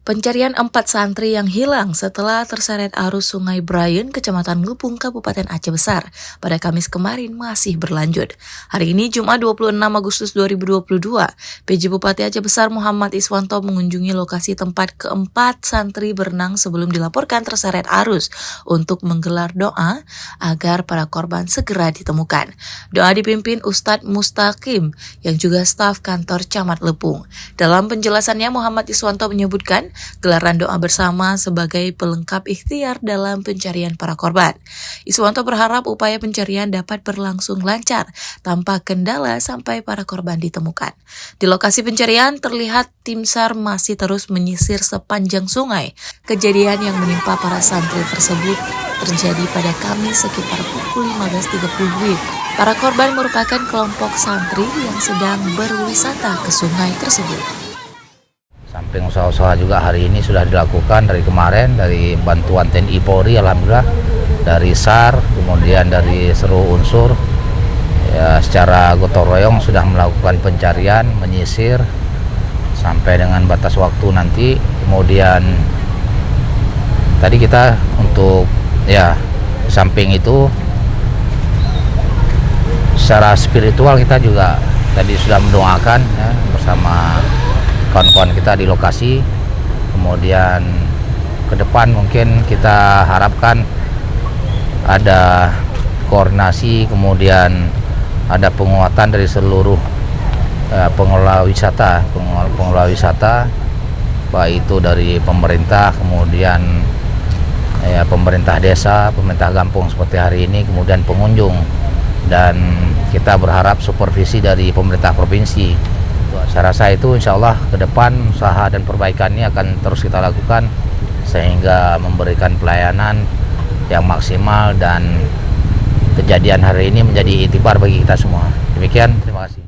Pencarian 4 santri yang hilang setelah terseret arus Sungai Brayan, Kecamatan Lupung, Kabupaten Aceh Besar pada Kamis kemarin masih berlanjut. Hari ini, Jumat 26 Agustus 2022, PJ Bupati Aceh Besar Muhammad Iswanto mengunjungi lokasi tempat keempat santri berenang sebelum dilaporkan terseret arus untuk menggelar doa agar para korban segera ditemukan. Doa dipimpin Ustadz Mustaqim yang juga staf kantor Camat Lepung. Dalam penjelasannya, Muhammad Iswanto menyebutkan gelaran doa bersama sebagai pelengkap ikhtiar dalam pencarian para korban. Iswanto berharap upaya pencarian dapat berlangsung lancar tanpa kendala sampai para korban ditemukan. Di lokasi pencarian terlihat tim SAR masih terus menyisir sepanjang sungai. Kejadian yang menimpa para santri tersebut terjadi pada Kamis sekitar pukul 15.30 WIB. Para korban merupakan kelompok santri yang sedang berwisata ke sungai tersebut. Samping usaha-usaha juga hari ini sudah dilakukan dari kemarin, dari bantuan TNI Polri, alhamdulillah, dari SAR, kemudian dari seluruh unsur, ya, secara gotong royong sudah melakukan pencarian, menyisir sampai dengan batas waktu nanti. Kemudian tadi kita untuk samping itu secara spiritual kita juga tadi sudah mendoakan bersama kawan-kawan kita di lokasi. Kemudian ke depan mungkin kita harapkan ada koordinasi, kemudian ada penguatan dari seluruh pengelola wisata, baik itu dari pemerintah, kemudian pemerintah desa, pemerintah kampung seperti hari ini, kemudian pengunjung, dan kita berharap supervisi dari pemerintah provinsi. Saya rasa itu insya Allah ke depan usaha dan perbaikannya akan terus kita lakukan sehingga memberikan pelayanan yang maksimal dan kejadian hari ini menjadi itibar bagi kita semua. Demikian, terima kasih.